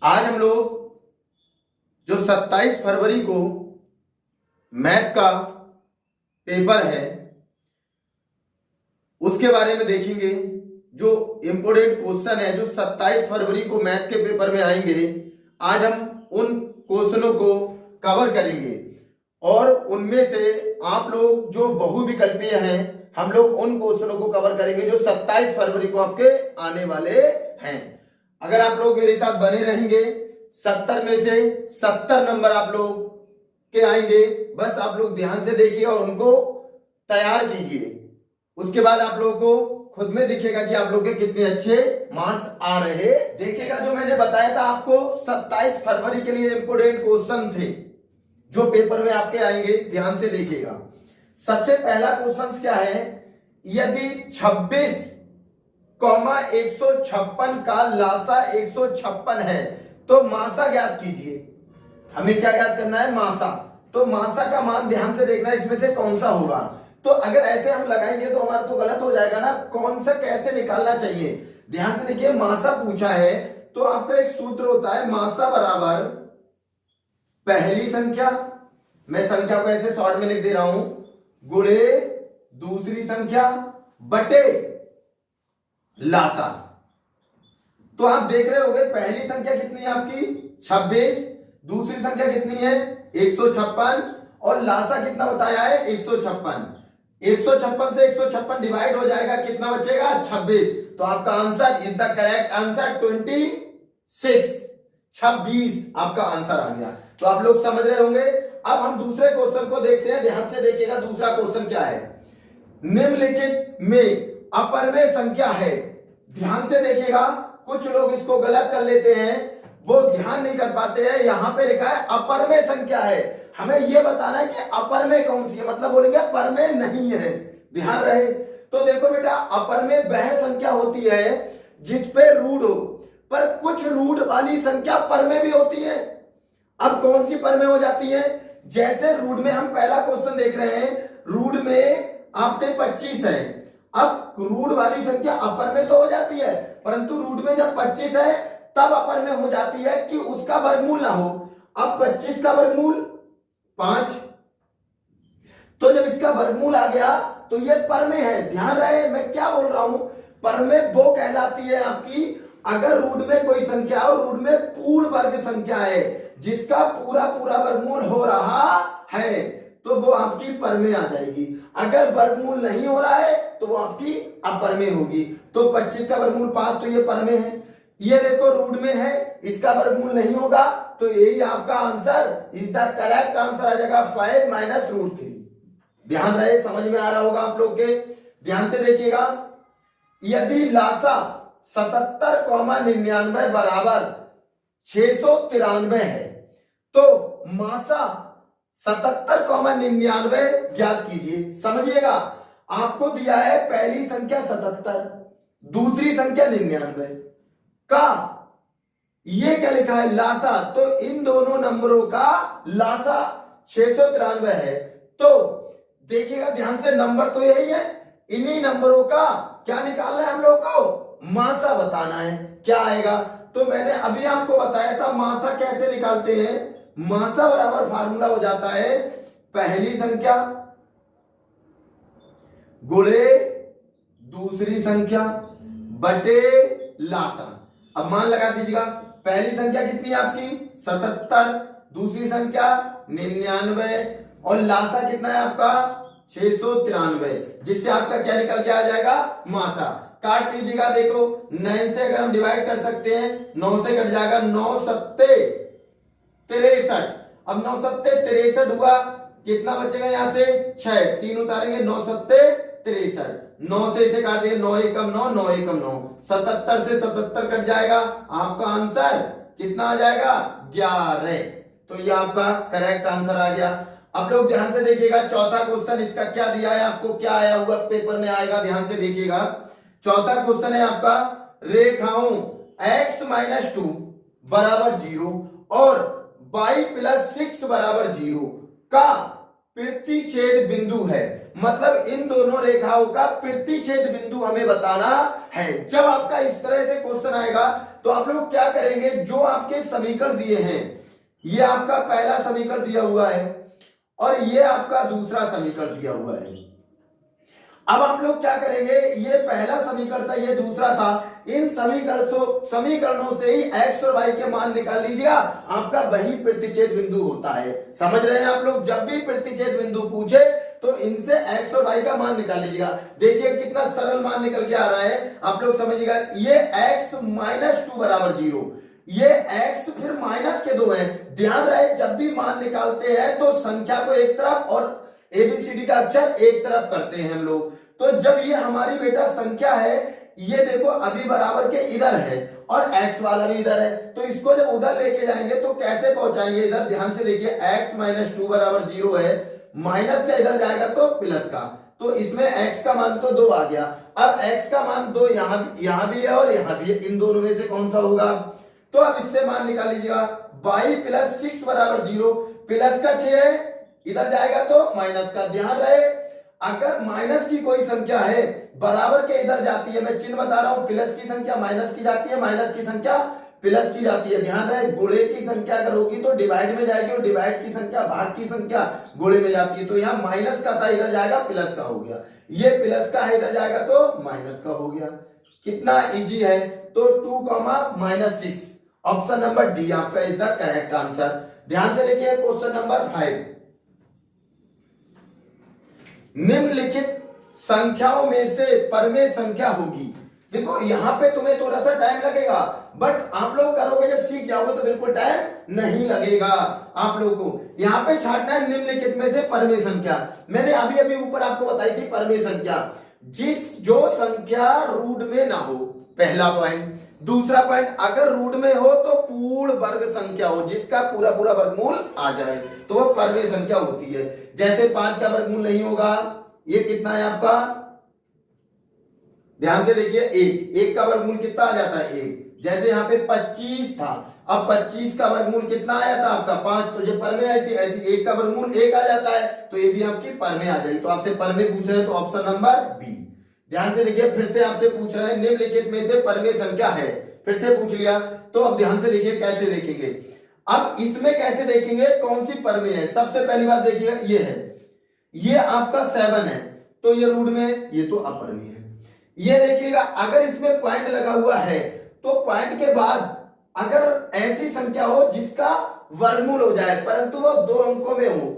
आज हम लोग जो 27 फरवरी को मैथ का पेपर है उसके बारे में देखेंगे। जो इंपोर्टेंट क्वेश्चन है जो 27 फरवरी को मैथ के पेपर में आएंगे, आज हम उन क्वेश्चनों को कवर करेंगे और उनमें से आप लोग जो बहुविकल्पीय हैं हम लोग उन क्वेश्चनों को कवर करेंगे जो 27 फरवरी को आपके आने वाले हैं। अगर आप लोग मेरे साथ बने रहेंगे 70 में से 70 नंबर आप लोग के आएंगे। बस आप लोग ध्यान से देखिए और उनको तैयार कीजिए। उसके बाद आप लोगों को खुद में दिखेगा कि आप लोग के कितने अच्छे मार्क्स आ रहे। देखिएगा जो मैंने बताया था आपको 27 फरवरी के लिए इंपोर्टेंट क्वेश्चन थे जो पेपर में आपके आएंगे, ध्यान से देखिएगा। सबसे पहला क्वेश्चन क्या है, यदि 26,156 का लासा 156 है तो मासा ज्ञात कीजिए। हमें क्या ज्ञात करना है, मासा। तो मासा का मान ध्यान से देखना इसमें से कौन सा होगा। तो अगर ऐसे हम लगाएंगे तो हमारा तो गलत हो जाएगा ना, कौन सा कैसे निकालना चाहिए। ध्यान से देखिए, मासा पूछा है तो आपका एक सूत्र होता है, मासा बराबर पहली संख्या, मैं संख्या को ऐसे शॉर्ट में लिख दे रहा हूं, गुणे दूसरी संख्या बटे लासा। तो आप देख रहे होंगे पहली संख्या कितनी है आपकी 26, दूसरी संख्या कितनी है 156 और लासा कितना बताया है 156। 156 से 156 डिवाइड हो जाएगा, कितना बचेगा 26। तो आपका answer is the correct answer 26 आपका आंसर आ गया। तो आप लोग समझ रहे होंगे। अब हम दूसरे क्वेश्चन को देखते हैं, ध्यान से देखिएगा। दूसरा क्वेश्चन क्या है, निम्नलिखित में अपरमेय संख्या है। ध्यान से देखिएगा, कुछ लोग इसको गलत कर लेते हैं, वो ध्यान नहीं कर पाते हैं। यहां पे लिखा है अपरमेय संख्या है, हमें यह बताना है कि अपरमेय कौन सी है, मतलब बोलेंगे परमेय नहीं है। ध्यान रहे। तो देखो बेटा, अपरमेय वह संख्या होती है जिसपे रूट हो, पर कुछ रूट वाली संख्या परमेय भी होती है। अब कौन सी परमेय हो जाती है, जैसे रूट में हम पहला क्वेश्चन देख रहे हैं, रूट में आपके 25 है। अब रूट वाली संख्या अपर में तो हो जाती है, परंतु रूट में जब 25 है तब अपर में हो जाती है कि उसका वर्गमूल ना हो। अब 25 का वर्गमूल 5, तो जब इसका वर्गमूल आ गया तो ये परमेय है। ध्यान रहे मैं क्या बोल रहा हूं, परमेय वो कहलाती है आपकी अगर रूट में कोई संख्या और रूट में पूर्ण वर्ग संख्या है जिसका पूरा पूरा वर्गमूल हो रहा है तो वो आपकी परमेय आ जाएगी। अगर वर्गमूल नहीं हो रहा है तो वो आपकी अपरमेय होगी। तो 25 का वर्गमूल 5, तो ये परमेय है। ये देखो रूट में है, इसका वर्गमूल नहीं होगा, तो यही आपका answer is the correct answer आ जाएगा 5 माइनस रूट 3। ध्यान रहे, समझ में आ रहा होगा आप लोग के। ध्यान से देखिएगा, यदि लासा 77,99 बराबर 693 है तो मासा 77,99 ज्ञात कीजिए। समझिएगा, आपको दिया है पहली संख्या 77, दूसरी संख्या 99 का ये क्या लिखा है लासा, तो इन दोनों नंबरों का लासा 693 है। तो देखिएगा ध्यान से, नंबर तो यही है, इन्हीं नंबरों का क्या निकालना है हम लोग को, मासा बताना है। क्या आएगा, तो मैंने अभी आपको बताया था मासा कैसे निकालते हैं। मासा बराबर फार्मूला हो जाता है पहली संख्या गुणे दूसरी संख्या बटे लासा। अब मान लगा दीजिएगा, पहली संख्या कितनी है आपकी 77, दूसरी संख्या 99 और लासा कितना है आपका 693, जिससे आपका क्या निकल के आ जाएगा मासा। काट लीजिएगा, देखो 9 से अगर हम डिवाइड कर सकते हैं 9 से कट जाएगा, 9 सत्ते 63। अब 9 सत्ते 63 हुआ, कितना बचेगा यहाँ से 6, 3 उतारेंगे 9 सत्ते 63, 9 से इसे काट दिए 9 एकम 9, 9 एकम 9, 77 से 77 कट जाएगा, आपका आंसर कितना आ जाएगा 11। तो ये आपका करेक्ट आंसर आ गया। अब लोग ध्यान से देखिएगा, चौथा क्वेश्चन इसका क्या दिया है आपको, क्या आया हुआ पेपर में आएगा, ध्यान से देखिएगा। चौथा क्वेश्चन है आपका, रेखाओं x - 2 बराबर 0 और y + 6 बराबर 0 का प्रतिच्छेद बिंदु है। मतलब इन दोनों रेखाओं का प्रतिच्छेद बिंदु हमें बताना है। जब आपका इस तरह से क्वेश्चन आएगा तो आप लोग क्या करेंगे, जो आपके समीकरण दिए हैं, ये आपका पहला समीकरण दिया हुआ है और ये आपका दूसरा समीकरण दिया हुआ है। अब आप लोग क्या करेंगे, ये पहला समीकरण था, ये दूसरा था, इन समीकरणों से ही x और y के मान निकाल लीजिएगा, आपका वही प्रतिच्छेद बिंदु होता है। समझ रहे हैं आप लोग, जब भी प्रतिच्छेद बिंदु पूछे तो इनसे x और y का मान निकाल लीजिएगा। देखिए कितना सरल मान निकल के आ रहा है, आप लोग समझिएगा। ये x -2 बराबर 0, ये x फिर माइनस के 2 है। ध्यान रहे जब भी मान निकालते हैं तो संख्या को एक तरफ और ABCD का अक्षर एक तरफ करते हैं हम लोग। तो जब ये हमारी बेटा संख्या है, ये देखो अभी बराबर के इधर है और x वाला भी इधर है, तो इसको जब उधर लेके जाएंगे तो कैसे पहुंचाएंगे इधर, ध्यान से देखिए। x -2 बराबर 0 है, माइनस का इधर जाएगा तो प्लस का, तो इसमें x का मान तो 2 आ गया। अब x का मान 2 यहां भी है और यहां भी है, इन दोनों में से कौन सा होगा, तो अब इससे मान निकाल लीजिएगा। y + 6 बराबर 0, प्लस का 6 है, इधर जाएगा तो माइनस का। ध्यान रहे अगर माइनस की कोई संख्या है बराबर के इधर जाती है, मैं चिन्ह बता रहा हूं, प्लस की संख्या माइनस की जाती है, माइनस की संख्या प्लस की जाती है। ध्यान रहे गुणे की संख्या अगर होगी तो डिवाइड में जाएगी और डिवाइड की संख्या भाग की संख्या गुणे में जाती है। तो यहाँ माइनस का था, इधर जाएगा प्लस का हो गया, ये प्लस का है, इधर जाएगा तो माइनस का हो गया। कितना इजी है। तो 2, -6, ऑप्शन नंबर डी आपका इज द करेक्ट आंसर। ध्यान से देखिए क्वेश्चन नंबर 5, निम्नलिखित संख्याओं में से परमेय संख्या होगी। देखो यहां पे तुम्हें थोड़ा सा टाइम लगेगा, बट आप लोग करोगे जब सीख जाओगे तो बिल्कुल टाइम नहीं लगेगा। आप लोगों को यहां पे छांटना है निम्नलिखित में से परमेय संख्या। मैंने अभी अभी ऊपर आपको बताई थी परमेय संख्या, जो संख्या रूट में ना हो, पहला पॉइंट। दूसरा पॉइंट, अगर रूट में हो तो पूर्ण वर्ग संख्या हो, जिसका पूरा पूरा वर्गमूल आ जाए, तो वो परमेय संख्या होती है। जैसे 5 का वर्गमूल नहीं होगा, ये कितना है आपका, ध्यान से देखिए 1 का वर्गमूल कितना आ जाता है 1। जैसे यहाँ पे 25 था, अब 25 का वर्गमूल कितना आया था आपका 5, तो जब परमेय आई थी, ऐसी 1 का वर्गमूल 1 आ जाता है, तो ये भी आपकी परमेय आ जाएगी। तो आपसे परमेय पूछ रहे हैं तो ऑप्शन नंबर बी। ध्यान से देखिए, फिर से आपसे पूछ रहे हैं निम्नलिखित में से परमेय संख्या है, फिर से पूछ लिया। तो अब ध्यान से देखिए कैसे देखेंगे, अब इसमें कैसे देखेंगे कौन सी परमेय है। सबसे पहली बात देखिएगा, ये है, ये आपका 7 है, तो ये रूट में, ये तो अपरमेय है। ये देखिएगा अगर इसमें पॉइंट लगा हुआ है तो पॉइंट के बाद अगर ऐसी संख्या हो जिसका वर्गमूल हो जाए परंतु वो 2 अंकों में हो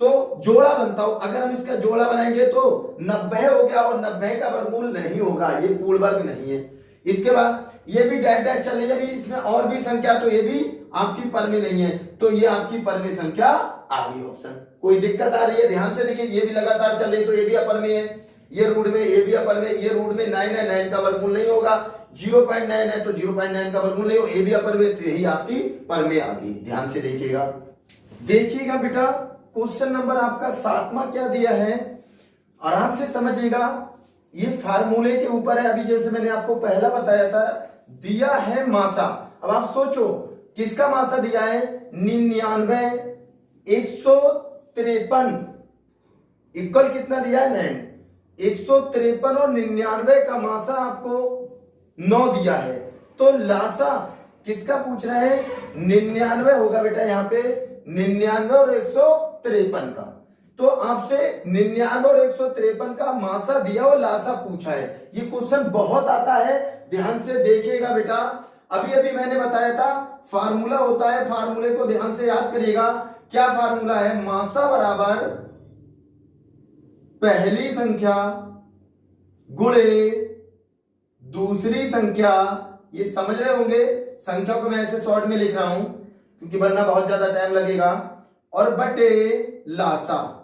तो जोड़ा बनता हो। अगर हम इसका जोड़ा बनाएंगे तो 90 हो गया और 90 का वर्गमूल नहीं होगा, ये पूर्ण वर्ग नहीं है। इसके बाद ये भी डैश डैश चल रही है, भी इसमें और भी संख्या, तो ये भी आपकी परमेय नहीं है, तो ये आपकी परमेय संख्या आ गई ऑप्शन। कोई दिक्कत आ रही है, ध्यान से देखिए, ये भी लगातार चल रही, तो ये भी अपरमेय है, ये रूट में, ये भी अपरमेय, ये रूट में 9 है, 9 का वर्गमूल नहीं होगा, 0.9 है तो 0.9 का वर्गमूल नहीं होगा, ये भी अपरमेय, तो यही आपकी परमेय आ गई। ध्यान से देखिएगा, देखिएगा बेटा क्वेश्चन नंबर आपका 7वां क्या दिया है, आराम से समझिएगा। ये फार्मूले के ऊपर है, अभी जैसे मैंने आपको पहला बताया था, दिया है मासा। अब आप सोचो किसका मासा दिया है, 99, 153 इक्वल कितना दिया है 9, 153 और 99 का मासा आपको 9 दिया है, तो लासा किसका पूछ रहे हैं, 99 होगा बेटा यहाँ पे, 99 और 153 का। तो आपसे 99 और 153 का मासा दिया और लासा पूछा है। ये क्वेश्चन बहुत आता है, ध्यान से देखिएगा बेटा। अभी अभी मैंने बताया था फार्मूला होता है, फार्मूले को ध्यान से याद करिएगा। क्या फार्मूला है, मासा बराबर पहली संख्या गुणे दूसरी संख्या, ये समझ रहे होंगे, संख्या को मैं ऐसे शॉर्ट में लिख रहा हूं क्योंकि वरना बहुत ज्यादा टाइम लगेगा, और बटे लासा।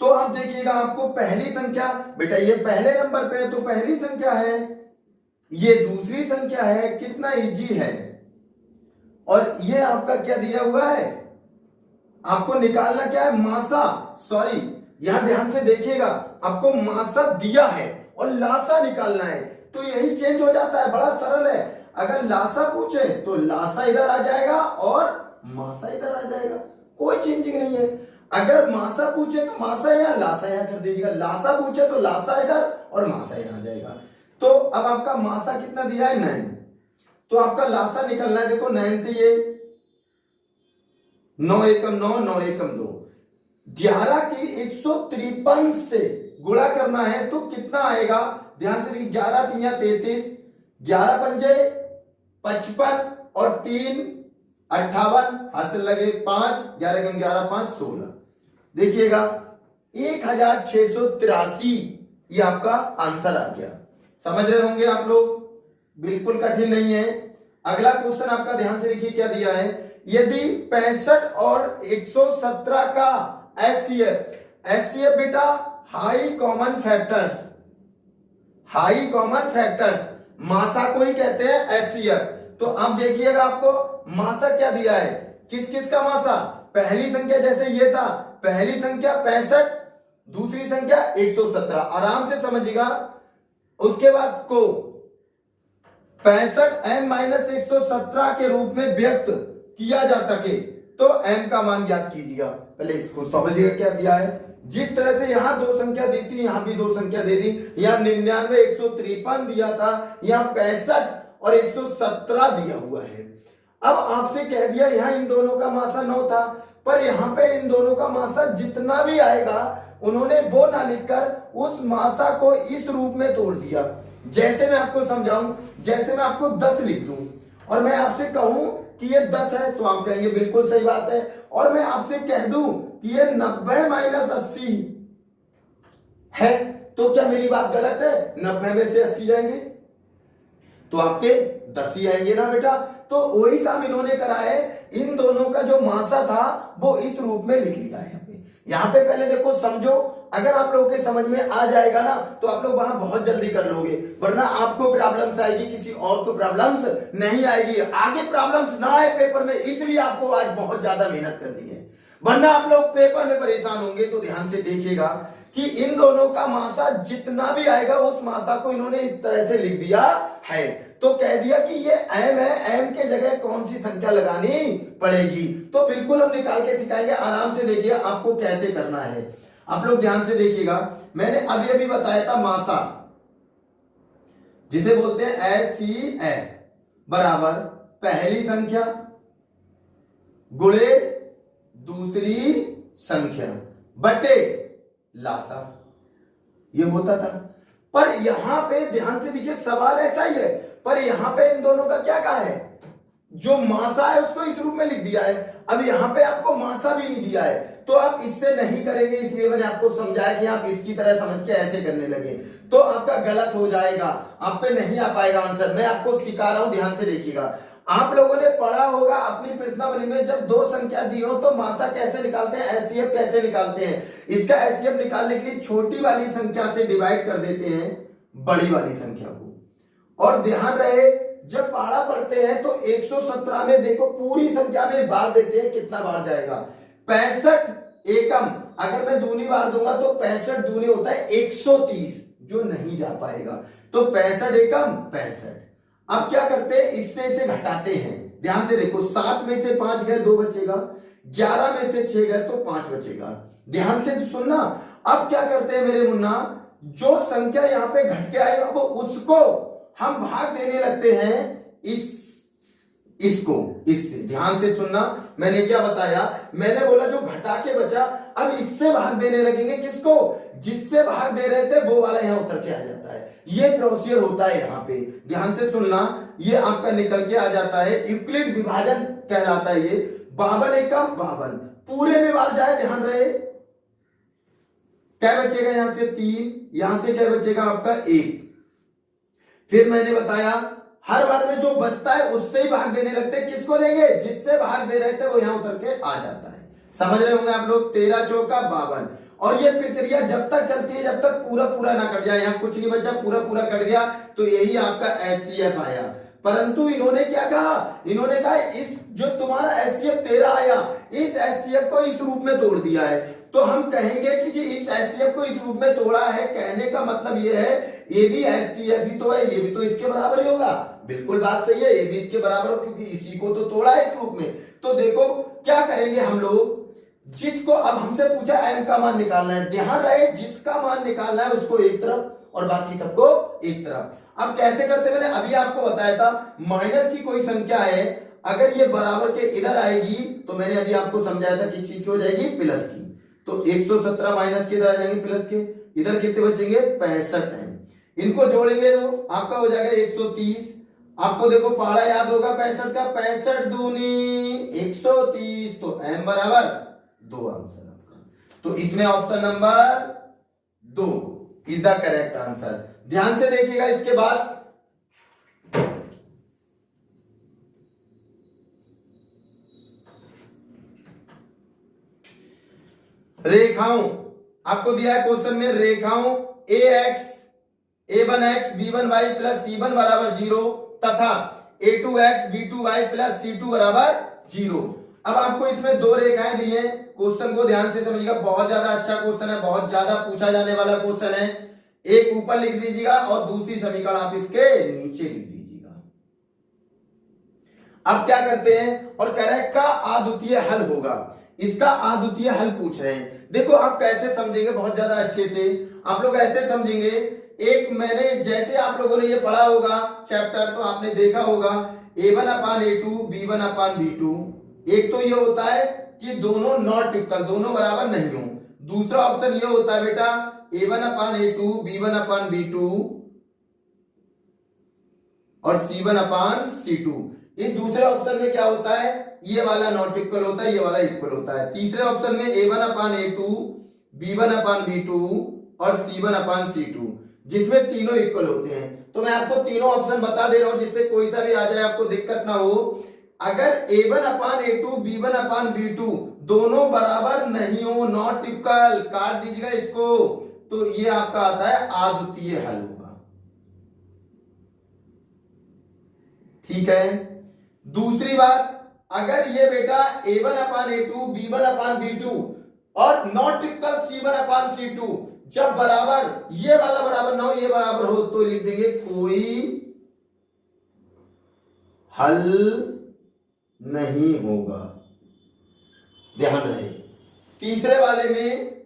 तो आप देखिएगा आपको पहली संख्या, बेटा ये पहले नंबर पे है तो पहली संख्या है, ये दूसरी संख्या है, कितना इजी है। और ये आपका क्या दिया हुआ है, आपको निकालना क्या है, मासा, सॉरी यहां ध्यान से देखिएगा, आपको मासा दिया है और लासा निकालना है, तो यही चेंज हो जाता है, बड़ा सरल है। अगर लासा पूछे तो लासा इधर आ जाएगा और मासा इधर आ जाएगा, कोई चेंजिंग नहीं है। अगर मासा पूछे तो मासा यहाँ, लासा यहाँ कर दीजिएगा, लासा पूछे तो लासा इधर और मासा यहाँ आ जाएगा। तो अब आपका मासा कितना दिया है 9, तो आपका लासा निकलना है, देखो 9 से ये 9 एकम 9, 9 एकम 2, 11 की 153 से गुणा करना है तो कितना आएगा, ध्यान से देखिए, 11 3 33, 11 पंजे 55 और 3 58, हासिल लगे 5, 11 कम 11 5 16, देखिएगा 1683 ये आपका आंसर आ गया। समझ रहे होंगे आप लोग, बिल्कुल कठिन नहीं है। अगला क्वेश्चन आपका ध्यान से देखिए क्या दिया है, यदि 65 और 117 का एचसीएफ बेटा high common factors, high common factors मासा को ही कहते हैं एचसीएफ। तो अब देखिएगा आपको मासा क्या दिया है, किस किस का मासा, पहली संख्या जैसे ये था, पहली संख्या 65, दूसरी संख्या 117, आराम से समझिएगा। उसके बाद को 65 m माइनस 117 के रूप में व्यक्त किया जा सके तो m का मान ज्ञात कीजिएगा। पहले इसको समझिएगा क्या दिया है, जिस तरह से यहां दो संख्या दी थी यहां भी दो संख्या दे दी, यहां 99 153 दिया था, यहां 65 और 117 दिया हुआ है। अब आपसे कह दिया यहां इन दोनों का मासा 9 था, पर यहां पे इन दोनों का मासा जितना भी आएगा उन्होंने वो ना लिखकर उस मासा को इस रूप में तोड़ दिया। जैसे मैं आपको समझाऊं, जैसे मैं आपको 10 लिख दूं और मैं आपसे कहूं कि ये 10 है तो आप कहेंगे बिल्कुल सही बात है, और मैं आपसे कह दूं कि ये 90 माइनस 80 है तो क्या मेरी बात गलत है, 90 में से 80 जाएंगे तो आपके 10 ही आएंगे ना बेटा। तो वही काम इन्होंने करा है, इन दोनों का जो मासा था वो इस रूप में लिख लिया है। यहाँ पे पहले देखो समझो, अगर आप लोगों के समझ में आ जाएगा ना तो आप लोग वहां बहुत जल्दी कर लोगे, वरना आपको प्रॉब्लम्स आएगी, किसी और को प्रॉब्लम्स नहीं आएगी। आगे प्रॉब्लम्स ना आए पेपर में, इसलिए आपको आज बहुत ज्यादा मेहनत करनी है, वरना आप लोग पेपर में परेशान होंगे। तो ध्यान से देखिएगा कि इन दोनों का मासा जितना भी आएगा उस मासा को इन्होंने इस तरह से लिख दिया है। तो कह दिया कि ये m है, m के जगह कौन सी संख्या लगानी पड़ेगी, तो बिल्कुल हम निकाल के सिखाएंगे। आराम से देखिए आपको कैसे करना है, आप लोग ध्यान से देखिएगा। मैंने अभी अभी बताया था मासा, जिसे बोलते हैं एचसीएफ बराबर पहली संख्या गुणे दूसरी संख्या बटे लासा, ये होता था। पर यहां पे ध्यान से देखिए सवाल ऐसा ही है, पर यहां पे इन दोनों का क्या कहा है, जो मासा है उसको इस रूप में लिख दिया है। अब यहां पे आपको मासा भी नहीं दिया है तो आप इससे नहीं करेंगे, इसलिए मैंने आपको समझाया कि आप इसकी तरह समझ के ऐसे करने लगे तो आपका गलत हो जाएगा, आप पे नहीं आ पाएगा आंसर। मैं आपको सिखा रहा हूं, ध्यान से देखिएगा। आप लोगों ने पढ़ा होगा अपनी प्रश्नावली में, जब दो संख्या दी हो तो मासा कैसे निकालते हैं, एचसीएफ कैसे निकालते हैं। इसका एचसीएफ निकालने के लिए छोटी वाली संख्या से डिवाइड कर देते हैं बड़ी वाली संख्या को। और ध्यान रहे जब पहाड़ा पढ़ते हैं तो 117 में देखो पूरी संख्या में बार देते हैं, कितना बार जाएगा, 65 एकम, अगर मैं दूनी बार दूंगा तो 65 दूनी होता है 130, जो नहीं जा पाएगा। तो 65 एकम 65। अब क्या करते हैं, इससे इसे घटाते हैं। ध्यान से देखो, 7 में से 5 गए 2 बचेगा, 11 में से 6 गए तो 5 बचेगा। ध्यान से सुनना। अब क्या करते हैं मेरे मुन्ना, जो संख्या यहां पे घट के आई अब उसको हम भाग देने लगते हैं इसको इससे। ध्यान से सुनना, मैंने क्या बताया, मैंने बोला जो घटा के बचा अब इससे भाग देने लगेंगे, किसको, जिससे भाग दे रहे थे वो वाला यहां उतर के आ जाता है। ये प्रोसीजर होता है यहां पे, ध्यान से सुनना। ये आपका निकल के आ जाता है, यूक्लिड विभाजन कहलाता है ये। 52 एकम 52, पूरे में बार जाए, ध्यान रहे। क्या बचेगा यहां से 3, यहां से क्या बचेगा आपका 1। फिर मैंने बताया हर बार में जो बचता है उससे ही भाग देने लगते हैं, किसको देंगे, जिससे भाग दे रहे थे वो यहां उतर के आ जाता है। समझ रहे होंगे आप लोग। 13 चौका 52, और ये प्रक्रिया जब तक चलती है जब तक पूरा पूरा ना कट जाए। यहां कुछ नहीं बचा, पूरा पूरा कट गया तो यही आपका एचसीएफ आया। परंतु इन्होंने क्या कहा, इन्होंने कहा इस जो तुम्हारा एचसीएफ 13 आया, इस एचसीएफ को इस रूप में तोड़ दिया है। तो हम कहेंगे कि जी इस एचसीएफ को इस रूप में तोड़ा है, कहने का मतलब ये है ये भी एचसीएफ ही तो है, ये भी तो इसके बराबर ही होगा। बिल्कुल बात सही है, ये भी इसके बराबर हो क्योंकि इसी को तो तोड़ा है इस रूप में। तो देखो क्या करेंगे हम लोग, जिसको अब हमसे पूछा m का मान निकालना है, ध्यान रहे जिसका मान निकालना है उसको एक तरफ और बाकी सबको एक तरफ। अब कैसे करते, मैंने अभी आपको बताया था, माइनस की कोई संख्या है अगर ये बराबर के इधर आएगी तो मैंने अभी आपको समझाया था किस चीज की हो जाएगी, प्लस की। तो 117 माइनस के इधर आ जाएंगे प्लस के, इधर कितने बचेंगे 65 है। इनको जोड़ेंगे तो आपका हो जाएगा 130। आपको देखो पहाड़ा याद होगा 65 का, 65 दूनी 130, तो m बराबर 2 आंसर आपका। तो इसमें option number 2 is the correct answer. ध्यान से देखिएगा इसके बाद रेखाओं, आपको दिया है क्वेश्चन में रेखाओं ax a1x b1y plus c1 बराबर 0 तथा a2x b2y प्लस c2 बराबर 0। अब आपको इसमें दो रेखाएं दी हैं, क्वेश्चन को ध्यान से समझिएगा, बहुत ज्यादा अच्छा क्वेश्चन है, बहुत ज्यादा पूछा जाने वाला क्वेश्चन है। एक ऊपर लिख दीजिएगा और दूसरी समीकरण आप इसके नीचे लिख दीजिएगा। अब क्या करते हैं, और कह रहे हैं का अद्वितीय हल होगा, इसका अद्वितीय हल पूछ रहे हैं। देखो आप कैसे समझेंगे, बहुत ज्यादा अच्छे से आप लोग ऐसे समझेंगे। एक मैंने जैसे आप लोगों ने ये पढ़ा होगा चैप्टर, तो आपने देखा होगा a1 अपान a2 b1 अपान b2। एक तो ये होता है कि दोनों नॉट इक्वल, दोनों बराबर नहीं हो। दूसरा ऑप्शन ये होता है बेटा a1 अपान a2 b1 अपान b2 और c1 अपान c2। इस दूसरे ऑप्शन में क्या होता है, ये वाला नॉट इक्वल होता है, ये वाला इक्वल होता है। तीसरे ऑप्शन में a1 अपान a2 b1 अपान b2 और c1 अपान c2, जिसमें तीनों इक्वल होते हैं। तो मैं आपको तीनों ऑप्शन बता दे रहा हूं जिससे कोई सा भी आ जाए आपको दिक्कत ना हो। अगर a1 अपान a2 b1 अपान b2 दोनों बराबर नहीं हो, नॉट इक्वल, काट दीजिएगा इसको, तो ये आपका आता है अद्वितीय हल होगा। ठीक है। दूसरी बात, अगर ये बेटा a1 अपान a2 b1 अपान b2 और not equal c1 upon c2 जब बराबर, ये वाला बराबर ना हो, ये बराबर हो, तो लिख देंगे कोई हल नहीं होगा। ध्यान रहे। तीसरे वाले में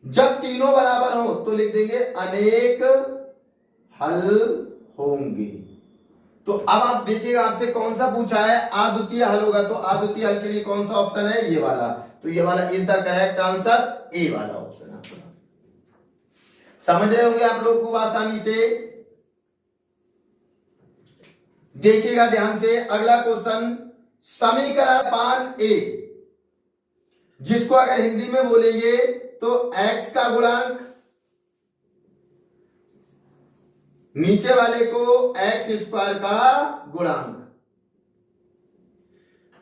जब तीनों बराबर हो तो लिख देंगे अनेक हल होंगे। तो अब आप देखिएगा आपसे कौन सा पूछा है, अद्वितीय हल होगा, तो अद्वितीय हल के लिए कौन सा ऑप्शन है, ये वाला। तो ये वाला इज द करेक्ट आंसर, ए वाला ऑप्शन आपका। समझ रहे होंगे आप लोग खूब आसानी से। देखिएगा ध्यान से अगला क्वेश्चन, समीकरण पान ए, जिसको अगर हिंदी में बोलेंगे तो x का गुणांक, नीचे वाले को x स्क्वायर का गुणांक।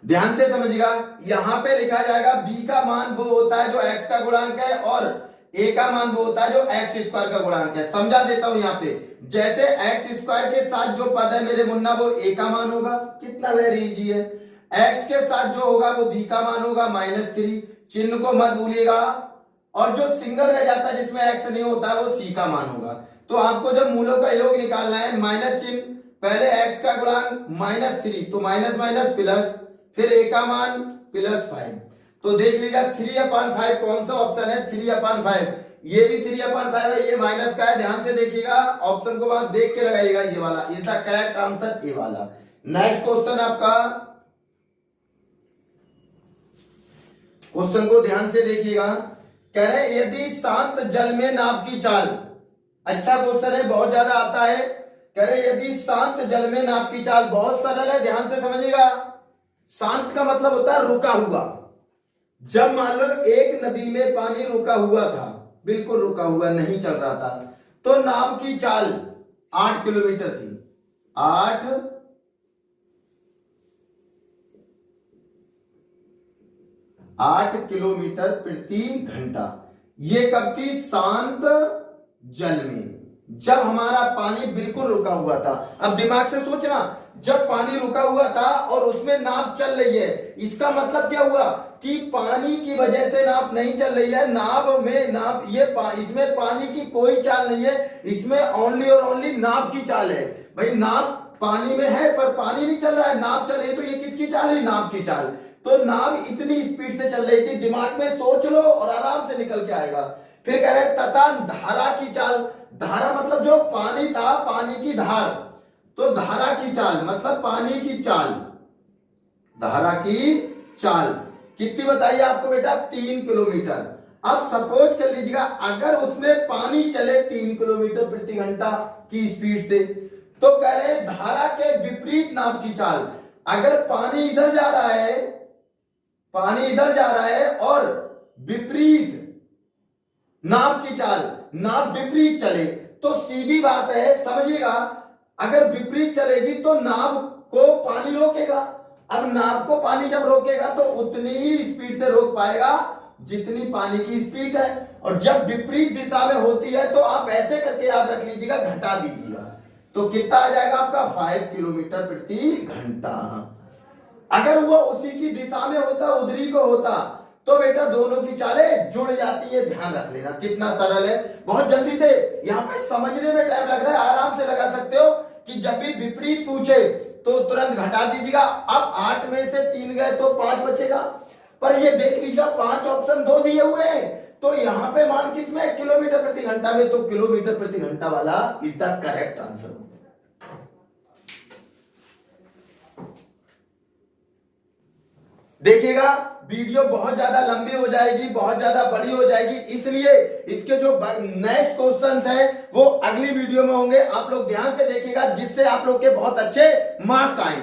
ध्यान से समझिएगा, यहां पे लिखा जाएगा b का मान वो होता है जो x का गुणांक है और a का मान वो होता है जो x स्क्वायर का गुणांक है। समझा देता हूं यहां पे, जैसे x स्क्वायर के साथ जो पद है मेरे मुन्ना वो a का मान होगा, कितना वेरी इजी है। x के साथ जो होगा वो b का मान होगा -3, चिन्ह को मत भूलिएगा। और जो सिंगल रह जाता है जिसमें x नहीं होता है वो c का मान होगा। तो आपको जब मूलों का योग निकालना है, माइनस चिन्ह, पहले x का गुणांक -3, तो माइनस माइनस प्लस, फिर a का मान +5। तो देख लीजिएगा 3/5 कौन सा ऑप्शन है, 3/5। ये भी 3/5 है, ये माइनस का है। ध्यान से देखिएगा, ऑप्शन को वहां देख के लगाइएगा, ये वाला इज द करेक्ट आंसर, ए वाला। नेक्स्ट क्वेश्चन आपका, क्वेश्चन को ध्यान से देखिएगा। कह रहे हैं यदि शांत जल में नाव की चाल, अच्छा क्वेश्चन है, बहुत ज्यादा आता है। कह रहे यदि शांत जल में नाव की चाल, बहुत सरल है, ध्यान से समझिएगा। शांत का मतलब होता है रुका हुआ। जब मान लो एक नदी में पानी रुका हुआ था, बिल्कुल रुका हुआ नहीं चल रहा था, तो नाव की चाल 8 किलोमीटर थी, 8 किलोमीटर प्रति घंटा। ये कब थी, शांत जल में, जब हमारा पानी बिल्कुल रुका हुआ था। अब दिमाग से सोचना, जब पानी रुका हुआ था और उसमें नाव चल रही है, इसका मतलब क्या हुआ कि पानी की वजह से नाव नहीं चल रही है। नाव में नाव इसमें पानी की कोई चाल नहीं है, इसमें ओनली और ओनली नाव की चाल है। भाई नाव पानी में है पर पानी नहीं चल रहा है, नाव चल रही है, तो ये किसकी चाल है, नाव की चाल। तो नाव इतनी स्पीड से चल रही थी, दिमाग में सोच लो और आराम से निकल के आएगा फिर कह रहे तथा धारा की चाल, धारा मतलब जो पानी था, पानी की धार, तो धारा की चाल मतलब पानी की चाल, धारा की चाल कितनी बताइए आपको बेटा, 3 किलोमीटर। अब सपोज कर लीजिएगा अगर उसमें पानी चले 3 किलोमीटर प्रति घंटा की स्पीड से, तो कह रहे धारा के विपरीत नाव की चाल, अगर पानी इधर जा रहा है, पानी इधर जा रहा है और विपरीत नाव की चाल, नाव विपरीत चले, तो सीधी बात है समझिएगा, अगर विपरीत चलेगी तो नाव को पानी रोकेगा। अब नाव को पानी जब रोकेगा तो उतनी ही स्पीड से रोक पाएगा जितनी पानी की स्पीड है, और जब विपरीत दिशा में होती है तो आप ऐसे करके याद रख लीजिएगा, घटा दीजिएगा, तो कितना आ जाएगा आपका 5 किलोमीटर प्रति घंटा। अगर वो उसी की दिशा में होता, उधरी को होता, तो बेटा दोनों की चालें जुड़ जाती है, ध्यान रख लेना कितना सरल है। बहुत जल्दी से यहाँ पे समझने में टाइम लग रहा है, आराम से लगा सकते हो कि जब भी विपरीत पूछे तो तुरंत घटा दीजिएगा। अब 8 में से 3 गए तो 5 बचेगा, पर ये देख लीजिएगा 5 ऑप्शन 2 दिए हुए हैं, तो यहाँ पे मान किसमें, किलोमीटर प्रति घंटा में, तो किलोमीटर प्रति घंटा वाला इज द करेक्ट आंसर। देखिएगा वीडियो बहुत ज्यादा लंबी हो जाएगी, बहुत ज्यादा बड़ी हो जाएगी, इसलिए इसके जो नेक्स्ट क्वेश्चंस हैं वो अगली वीडियो में होंगे। आप लोग ध्यान से देखिएगा जिससे आप लोग के बहुत अच्छे मार्क्स आए।